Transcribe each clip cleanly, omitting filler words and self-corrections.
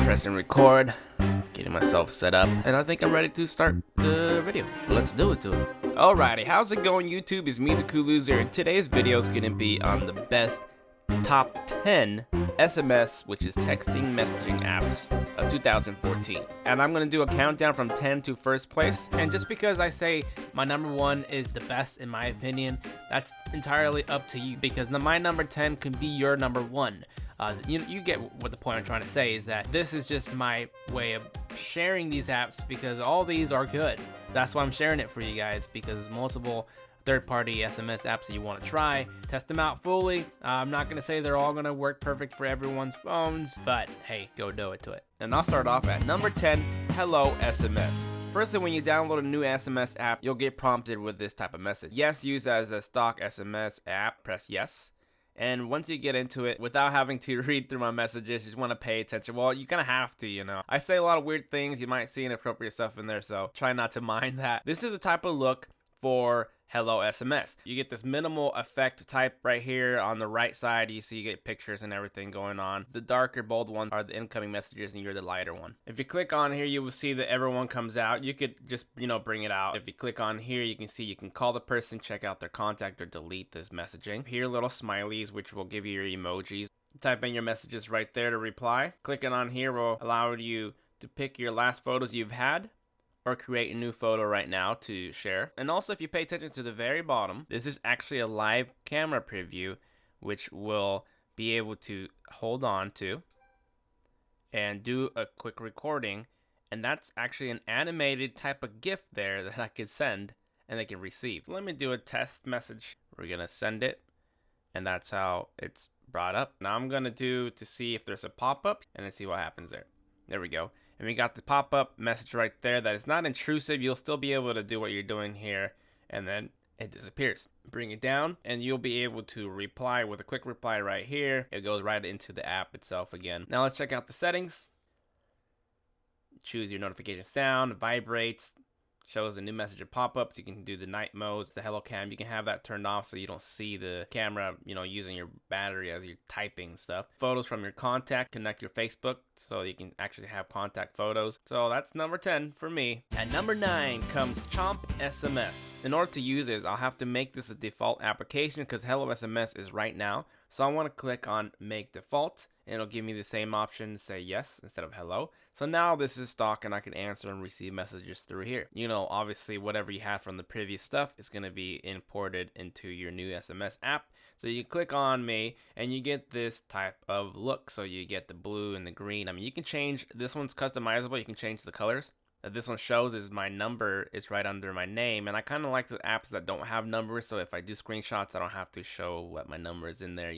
Pressing record, getting myself set up, and I think I'm ready to start the video. Let's do it to it. Alrighty, how's it going, YouTube? It's me, the Cool Loser, and today's video is gonna be on the best top 10 SMS, which is texting messaging apps of 2014. And I'm gonna do a countdown from 10 to first place. And just because I say my number 1 is the best in my opinion, that's entirely up to you, because my number 10 can be your number 1. You get what the point I'm trying to say is that this is just my way of sharing these apps, because all these are good. That's why I'm sharing it for you guys, because multiple third-party SMS apps that you want to try, test them out fully. I'm not going to say they're all going to work perfect for everyone's phones, but hey, go do it to it. And I'll start off at number 10, HelloSMS. Firstly, when you download a new SMS app, you'll get prompted with this type of message. Yes, use as a stock SMS app, press yes. And once you get into it, without having to read through my messages, you just want to pay attention. Well, you kind of have to, you know. I say a lot of weird things. You might see inappropriate stuff in there, so try not to mind that. This is the type of look for HelloSMS. You get this minimal effect type right here on the right side. You see you get pictures and everything going on. The darker bold ones are the incoming messages and you're the lighter one. If you click on here, you will see that everyone comes out. You could just, bring it out. If you click on here, you can see you can call the person, check out their contact, or delete this messaging. Here, little smileys, which will give you your emojis. Type in your messages right there to reply. Clicking on here will allow you to pick your last photos you've had, or create a new photo right now to share. And also, if you pay attention to the very bottom, this is actually a live camera preview, which will be able to hold on to and do a quick recording. And that's actually an animated type of GIF there that I could send and they can receive. So let me do a test message. We're gonna send it, and that's how it's brought up. Now I'm gonna do to see if there's a pop-up and then see what happens there. There we go. And we got the pop-up message right there that is not intrusive. You'll still be able to do what you're doing here, and then it disappears. Bring it down, and you'll be able to reply with a quick reply right here. It goes right into the app itself again. Now let's check out the settings. Choose your notification sound, vibrates, shows a new message of pop-ups. You can do the night modes, the hello cam. You can have that turned off so you don't see the camera, using your battery as you're typing stuff. Photos from your contact, connect your Facebook so you can actually have contact photos. So that's number 10 for me. At number 9 comes Chomp SMS. In order to use this, I'll have to make this a default application because HelloSMS is right now. So I want to click on make default, and it'll give me the same option, say yes instead of hello. So now this is stock and I can answer and receive messages through here. Obviously whatever you had from the previous stuff is going to be imported into your new SMS app. So you click on me and you get this type of look. So you get the blue and the green. You can change, this one's customizable. You can change the colors. This one shows is my number is right under my name, and I kind of like the apps that don't have numbers, so if I do screenshots I don't have to show what my number is in there,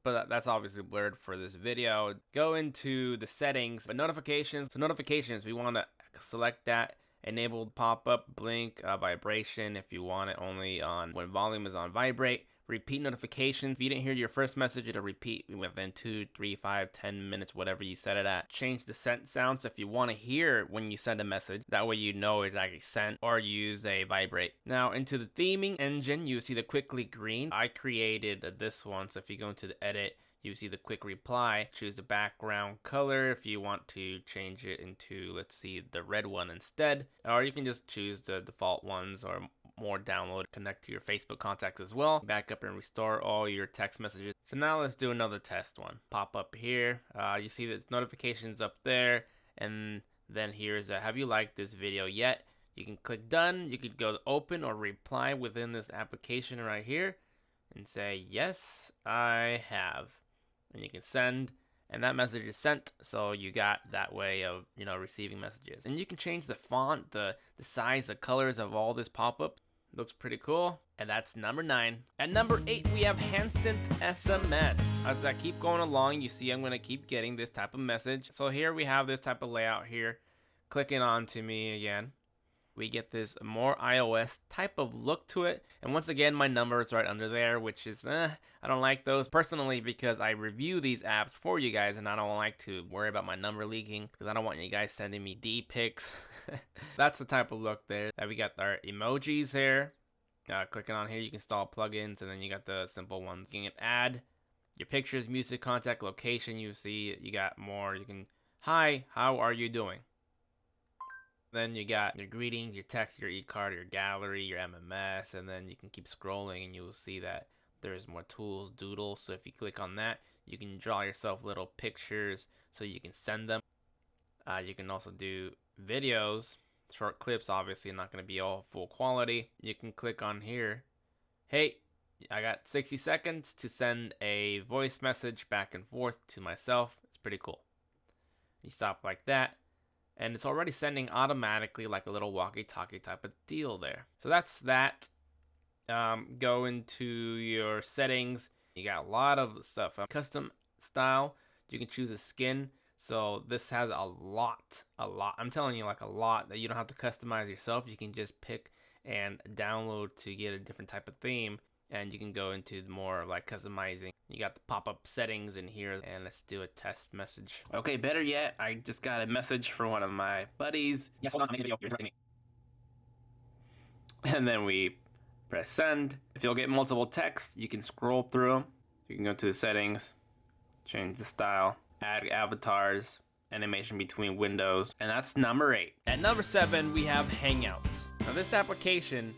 but that's obviously blurred for this video. Go into the settings, but notifications, we want to select that enabled pop-up, blink, vibration if you want it only on when volume is on vibrate. Repeat notifications. If you didn't hear your first message, it'll repeat within 2, 3, 5, 10 minutes, whatever you set it at. Change the sent sound, so if you want to hear when you send a message, that way you know it's actually sent, or use a vibrate. Now into the theming engine, you see the quickly green. I created this one, so if you go into the edit, you see the quick reply. Choose the background color if you want to change it into, let's see, the red one instead, or you can just choose the default ones or more download. Connect to your Facebook contacts as well. Back up and restore all your text messages. So now let's do another test one. Pop up here. You see the notifications up there, and then here's a have you liked this video yet? You can click done. You could go to open or reply within this application right here and say yes, I have, and you can send. And that message is sent, so you got that way of receiving messages. And you can change the font, the size, the colors of all this pop-up. Looks pretty cool. And that's number 9. At number 8, we have Handcent SMS. As I keep going along, you see I'm going to keep getting this type of message. So here we have this type of layout here. Clicking on to me again, we get this more iOS type of look to it. And once again, my number is right under there, which is, I don't like those personally because I review these apps for you guys and I don't like to worry about my number leaking because I don't want you guys sending me D pics. That's the type of look there. We got our emojis here. Clicking on here, you can install plugins, and then you got the simple ones. You can add your pictures, music, contact, location. You see you got more. You can Hi, how are you doing? Then you got your greetings, your text, your e-card, your gallery, your MMS, and then you can keep scrolling and you will see that there's more tools, doodles. So if you click on that, you can draw yourself little pictures so you can send them. You can also do videos, short clips, obviously not going to be all full quality. You can click on here. Hey, I got 60 seconds to send a voice message back and forth to myself. It's pretty cool. You stop like that, and it's already sending automatically like a little walkie-talkie type of deal there. So that's that. Go into your settings. You got a lot of stuff. Custom style, you can choose a skin. So this has a lot. I'm telling you, like a lot that you don't have to customize yourself. You can just pick and download to get a different type of theme. And you can go into more like customizing. You got the pop-up settings in here, and let's do a test message. Okay, better yet, I just got a message from one of my buddies. Yes, hold on, I'm making a video. You're recording me. And then we press send. If you'll get multiple texts, you can scroll through them. You can go to the settings, change the style, add avatars, animation between windows, and that's number 8. At number 7, we have Hangouts. Now this application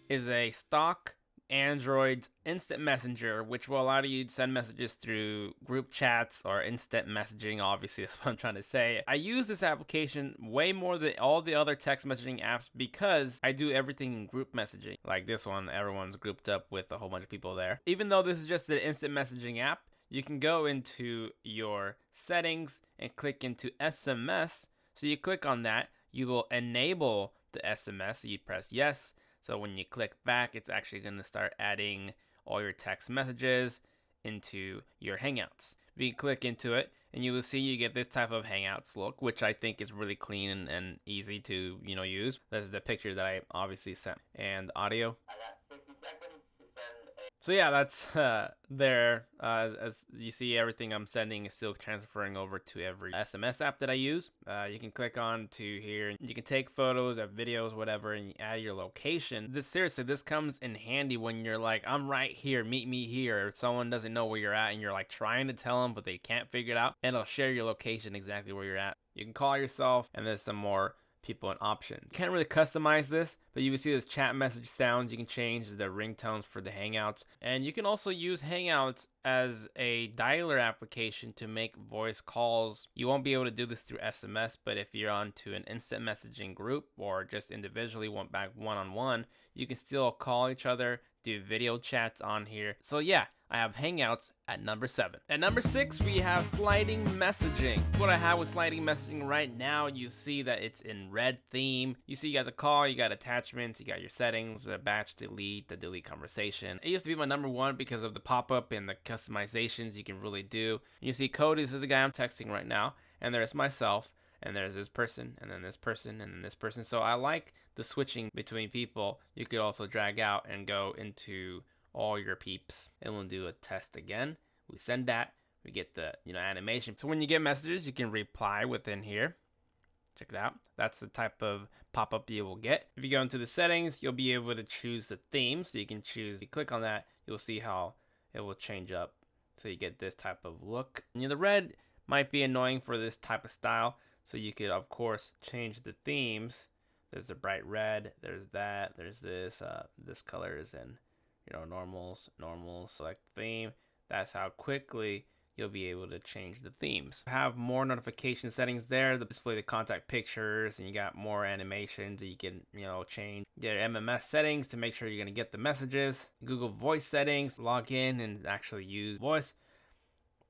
is a stock Android's instant messenger, which will allow you to send messages through group chats or instant messaging. Obviously, that's what I'm trying to say. I use this application way more than all the other text messaging apps because I do everything in group messaging. Like this one, everyone's grouped up with a whole bunch of people there. Even though this is just an instant messaging app, you can go into your settings and click into SMS. So you click on that, you will enable the SMS. So you press yes. So when you click back, it's actually going to start adding all your text messages into your Hangouts. You can click into it and you will see you get this type of Hangouts look, which I think is really clean and easy to, use. This is the picture that I obviously sent. And audio. I got 60 seconds to send a... So yeah, that's there. As you see, everything I'm sending is still transferring over to every SMS app that I use. You can click on to here. You can take photos of videos, whatever, and you add your location. Seriously, this comes in handy when you're like, I'm right here, meet me here. Or someone doesn't know where you're at and you're like trying to tell them, but they can't figure it out. And it'll share your location exactly where you're at. You can call yourself, and there's some more people an option. Can't really customize this, but you will see this chat message sounds. You can change the ringtones for the Hangouts, and you can also use Hangouts as a dialer application to make voice calls. You won't be able to do this through SMS, but if you're onto an instant messaging group or just individually went back one-on-one, you can still call each other, do video chats on here. So yeah, I have Hangouts at number 7. At number 6, we have sliding messaging. What I have with sliding messaging right now, you see that it's in red theme. You see you got the call, you got attachments, you got your settings, the batch delete, the delete conversation. It used to be my number 1 because of the pop-up and the customizations you can really do. You see Cody, this is the guy I'm texting right now, and there's myself, and there's this person, and then this person, and then this person. So I like the switching between people. You could also drag out and go into all your peeps, and we'll do a test again. We send that, we get the animation. So when you get messages, you can reply within here. Check it out. That's the type of pop-up you will get. If you go into the settings, you'll be able to choose the theme. So you can choose, you click on that, you'll see how it will change up. So you get this type of look. And the red might be annoying for this type of style. So you could, of course, change the themes. There's the bright red, there's that, there's this, this colors, and normals, select theme. That's how quickly you'll be able to change the themes. Have more notification settings there, display the contact pictures, and you got more animations that you can, change your MMS settings to make sure you're gonna get the messages. Google Voice settings, log in and actually use voice.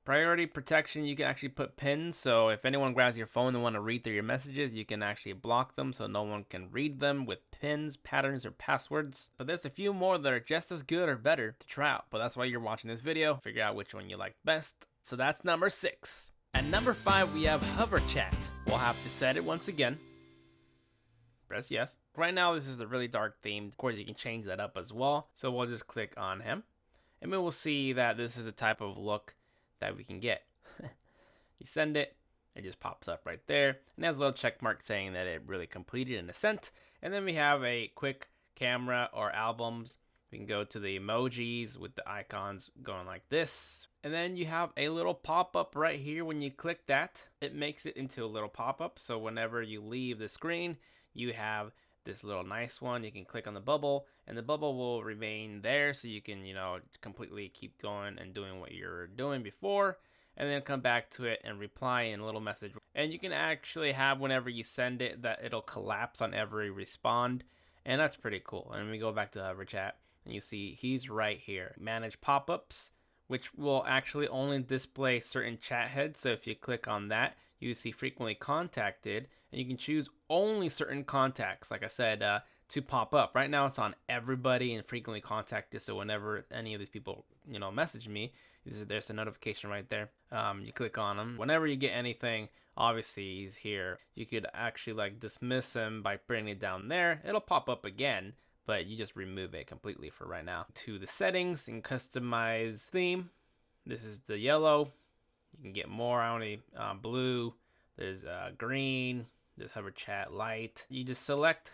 Priority protection, you can actually put pins, so if anyone grabs your phone and want to read through your messages, you can actually block them so no one can read them with pins, patterns, or passwords. But there's a few more that are just as good or better to try out, but that's why you're watching this video. Figure out which one you like best. So that's number 6. At number 5, we have HoverChat. We'll have to set it once again. Press yes. Right now, this is a really dark theme. Of course, you can change that up as well. So we'll just click on him, and we will see that this is a type of look that we can get. You send it, it just pops up right there, and has a little check mark saying that it really completed an ascent. And then we have a quick camera or albums We can go to the emojis with the icons going like this. And then you have a little pop-up right here. When you click that, it makes it into a little pop-up. So whenever you leave the screen, you have this little nice one. You can click on the bubble and the bubble will remain there, so you can, completely keep going and doing what you're doing before, and then come back to it and reply in a little message. And you can actually have, whenever you send it, that it'll collapse on every respond, and that's pretty cool. And we go back to HoverChat and you see he's right here. Manage pop-ups, which will actually only display certain chat heads. So if you click on that, you see frequently contacted, and you can choose only certain contacts, like I said, to pop up. Right now it's on everybody and frequently contacted, so whenever any of these people message me, there's a notification right there. You click on them. Whenever you get anything, obviously he's here. You could actually dismiss him by bringing it down there. It'll pop up again, but you just remove it completely for right now. To the settings and customize theme. This is the yellow. You can get more. I only blue. There's green. There's HoverChat light. You just select,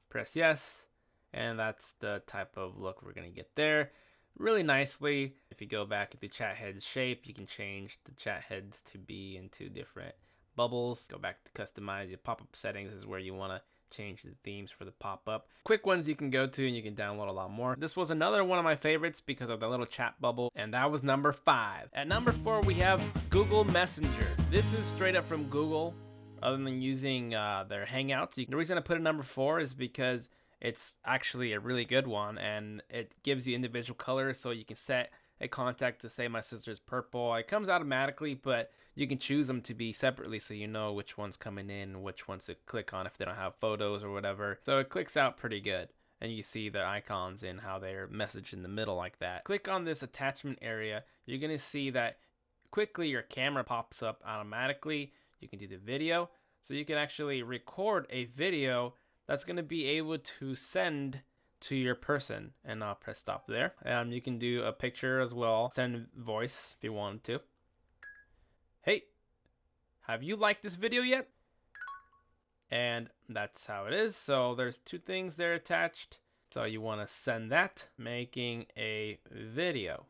press yes, and that's the type of look we're gonna get there. Really nicely. If you go back at the chat heads shape, you can change the chat heads to be into different bubbles. Go back to customize your pop-up settings. This is where you want to change the themes for the pop-up. Quick ones you can go to and you can download a lot more. This was another one of my favorites because of the little chat bubble, and that was number 5. At number 4 we have Google Messenger. This is straight up from Google, other than using their Hangouts. The reason I put it number 4 is because it's actually a really good one, and it gives you individual colors, so you can set a contact to say my sister's purple. It comes automatically, but you can choose them to be separately, so you know which one's coming in, which ones to click on if they don't have photos or whatever. So it clicks out pretty good, and you see the icons and how they're messaged in the middle like that. Click on this attachment area. You're gonna see that quickly your camera pops up automatically. You can do the video, so you can actually record a video that's going to be able to send to your person, and I'll press stop there. You can do a picture as well, send voice if you wanted to. Hey, have you liked this video yet? And that's how it is. So there's 2 things there attached. So you want to send that, making a video.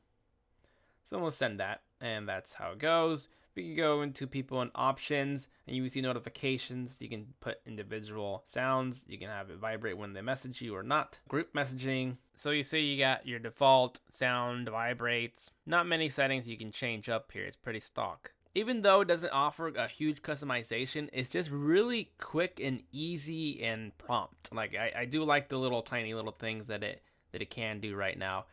So we'll send that, and that's how it goes. We can go into people and options, and you will see notifications. You can put individual sounds. You can have it vibrate when they message you or not. Group messaging. So you see you got your default sound vibrates. Not many settings you can change up here. It's pretty stock. Even though it doesn't offer a huge customization, it's just really quick and easy and prompt. Like I do like the little tiny little things that it can do right now.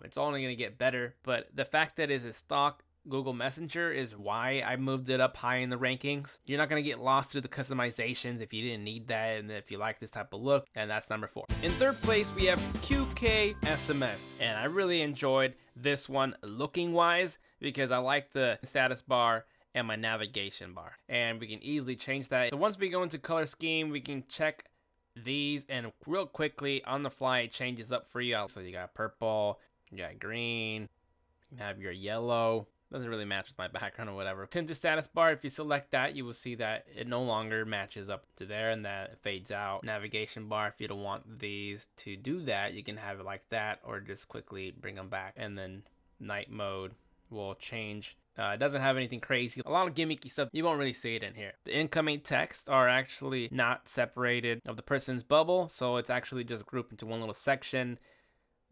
It's only gonna get better, but the fact that it's a stock Google Messenger is why I moved it up high in the rankings. You're not going to get lost through the customizations if you didn't need that, and if you like this type of look, and that's number 4. In 3rd place, we have QKSMS, and I really enjoyed this one looking wise because I like the status bar and my navigation bar, and we can easily change that. So once we go into color scheme, we can check these, and real quickly on the fly it changes up for you. So you got purple, you got green, you have your yellow. Doesn't really match with my background or whatever. Tinted status bar, if you select that, you will see that it no longer matches up to there, and that fades out. Navigation bar, if you don't want these to do that, you can have it like that, or just quickly bring them back. And then night mode will change. It doesn't have anything crazy. A lot of gimmicky stuff. You won't really see it in here. The incoming text are actually not separated of the person's bubble, so it's actually just grouped into one little section,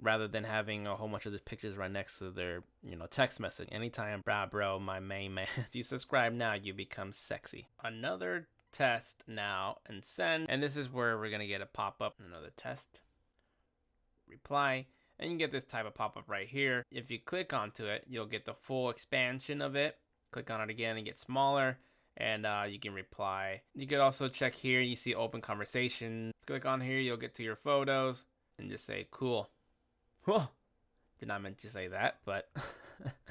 rather than having a whole bunch of the pictures right next to their, text message. Anytime, bro, my main man. If you subscribe now, you become sexy. Another test now and send. And this is where we're gonna get a pop-up. Another test. Reply. And you can get this type of pop-up right here. If you click onto it, you'll get the full expansion of it. Click on it again and get smaller. And you can reply. You could also check here. You see open conversation. Click on here, you'll get to your photos. And just say, cool. Whoa, did not meant to say that, but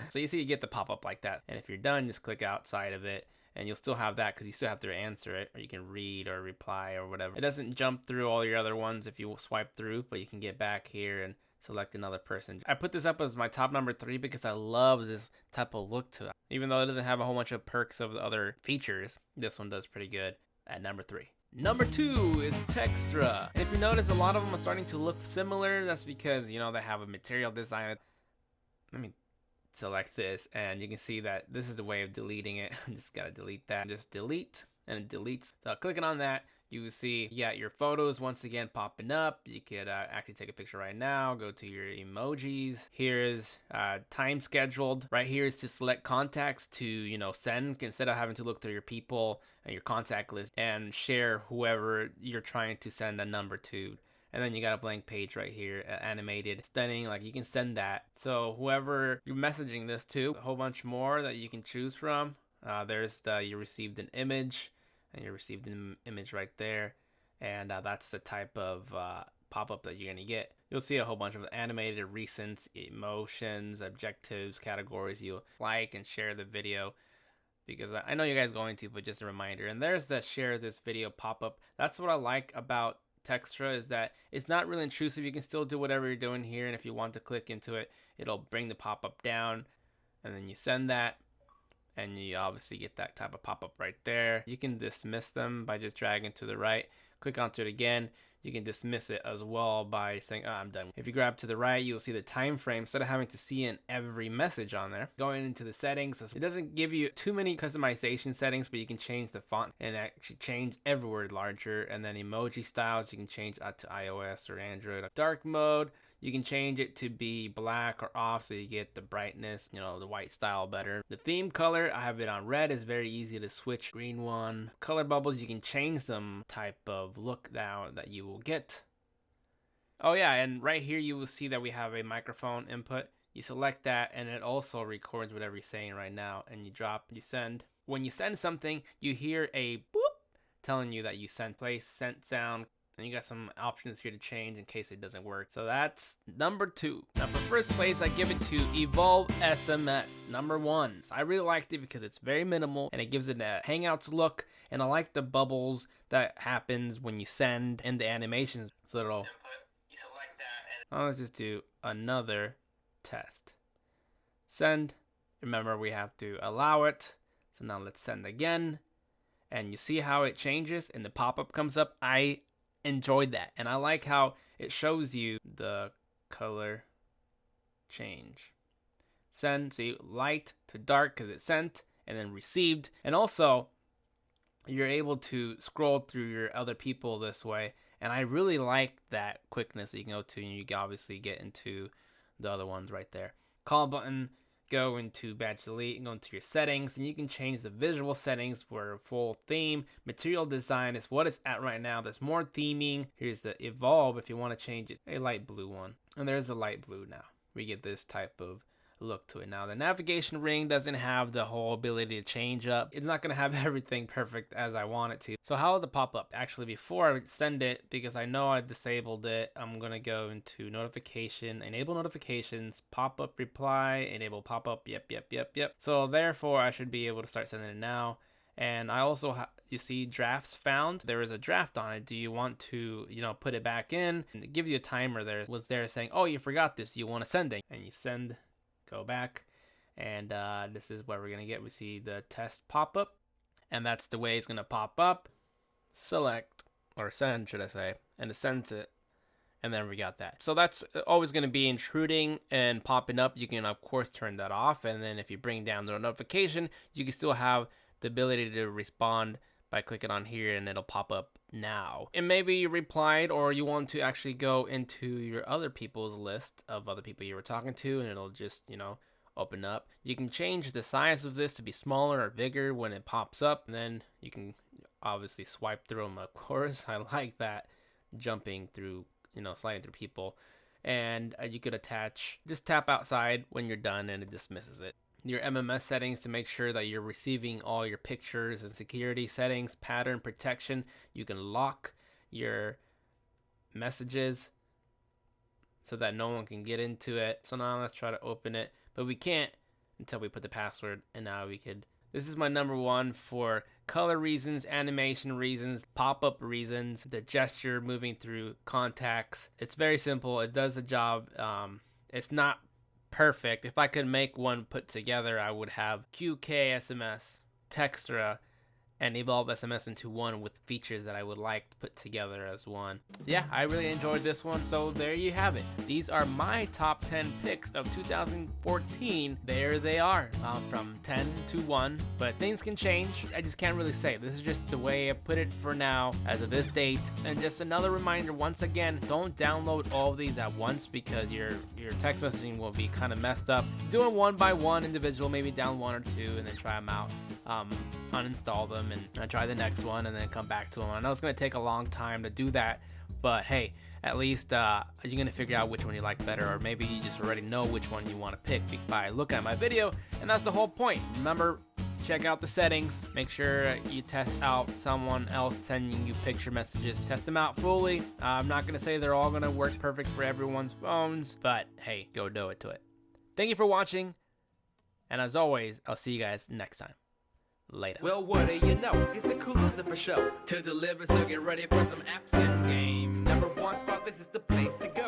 so you see you get the pop-up like that, and if you're done, just click outside of it, and you'll still have that because you still have to answer it, or you can read or reply or whatever. It doesn't jump through all your other ones if you swipe through, but you can get back here and select another person. I put this up as my top number 3 because I love this type of look to it. Even though it doesn't have a whole bunch of perks of the other features, this one does pretty good at number 3. Number 2 is Textra. And if you notice, a lot of them are starting to look similar. That's because, you know, they have a material design. Let me select this, and you can see that this is the way of deleting it. Just gotta delete that. Just delete, and it deletes. So clicking on that, you will see, yeah, your photos once again popping up. You could actually take a picture right now. Go to your emojis. Here's time scheduled. Right here is to select contacts to, you know, send, instead of having to look through your people and your contact list and share whoever you're trying to send a number to. And then you got a blank page right here, animated, stunning, like you can send that. So whoever you're messaging this to, a whole bunch more that you can choose from. There's the, you received an image, and you received an image right there. And that's the type of pop-up that you're gonna get. You'll see a whole bunch of animated, recent, emotions, objectives, categories. You'll like and share the video, because I know you guys are going to, but just a reminder. And there's the share this video pop-up. That's what I like about Textra, is that it's not really intrusive. You can still do whatever you're doing here, and if you want to click into it, it'll bring the pop-up down, and then you send that, and you obviously get that type of pop-up right there. You can dismiss them by just dragging to the right, click onto it again. You can dismiss it as well by saying, oh, I'm done. If you grab to the right, you'll see the time frame instead of having to see in every message on there. Going into the settings, it doesn't give you too many customization settings, but you can change the font and actually change every word larger. And then emoji styles, you can change to iOS or Android. Dark mode, you can change it to be black or off, so you get the brightness, you know, the white style better. The theme color, I have it on red. It's very easy to switch. Green one. Color bubbles, you can change them type of look now that you will get. Oh yeah, and right here you will see that we have a microphone input. You select that, and it also records whatever you're saying right now, and you drop, you send. When you send something, you hear a boop telling you that you sent. Play sent sound. And you got some options here to change in case it doesn't work. So that's number 2. Now for first place, I give it to EvolveSMS, number 1. So I really liked it because it's very minimal and it gives it a Hangouts look. And I like the bubbles that happens when you send and the animations. So it'll, let's just do another test. Send. Remember, we have to allow it. So now let's send again. And you see how it changes and the pop-up comes up. I enjoyed that, and I like how it shows you the color change. Send, see, light to dark because it's sent, and then received. And also you're able to scroll through your other people this way, and I really like that quickness that you can go to, and you can obviously get into the other ones right there. Call button, go into badge delete and go into your settings, and you can change the visual settings for full theme. Material design is what it's at right now. There's more theming. Here's the evolve if you want to change it, a light blue one, and there's a light blue. Now we get this type of look to it. Now the navigation ring doesn't have the whole ability to change up. It's not going to have everything perfect as I want it to. So how will the pop up? Actually, before I send it, because I know I disabled it, I'm going to go into notification, enable notifications, pop up reply, enable pop up. Yep. So therefore I should be able to start sending it now. And I also you see drafts found. There is a draft on it. Do you want to, you know, put it back in? And it gives you a timer there. It was there saying, oh, you forgot this. You want to send it, and you send. Go back, and this is what we're gonna get. We see the test pop up, and that's the way it's gonna pop up. Select, or send should I say, and it sends it, and then we got that. So that's always gonna be intruding and popping up. You can of course turn that off, and then if you bring down the notification, you can still have the ability to respond by clicking on here, and it'll pop up now. And maybe you replied, or you want to actually go into your other people's list of other people you were talking to, and it'll just, you know, open up. You can change the size of this to be smaller or bigger when it pops up, and then you can obviously swipe through them, of course. I like that, jumping through, you know, sliding through people. And you could attach, just tap outside when you're done, and it dismisses it. Your MMS settings to make sure that you're receiving all your pictures, and security settings, pattern protection. You can lock your messages so that no one can get into it. So now let's try to open it, but we can't until we put the password, and now we could. This is my number 1 for color reasons, animation reasons, pop-up reasons, the gesture moving through contacts. It's very simple. It does the job. It's not perfect. If I could make one put together, I would have QKSMS, Textra, and EvolveSMS into one with features that I would like to put together as one. Yeah, I really enjoyed this one, so there you have it. These are my top 10 picks of 2014. There they are, from 10 to 1, but things can change. I just can't really say. This is just the way I put it for now as of this date. And just another reminder, once again, don't download all of these at once because your text messaging will be kind of messed up. Do it one by one, individual, maybe down one or two, and then try them out. Uninstall them and try the next one and then come back to them. I know it's going to take a long time to do that, but hey, at least you're going to figure out which one you like better, or maybe you just already know which one you want to pick by looking at my video, and that's the whole point. Remember, check out the settings, make sure you test out someone else sending you picture messages, test them out fully. I'm not going to say they're all going to work perfect for everyone's phones, but hey, go do it to it. Thank you for watching, and as always, I'll see you guys next time. Later. Well, what do you know? It's the cool loser for show. To deliver, so get ready for some apps and game. Number one spot, this is the place to go.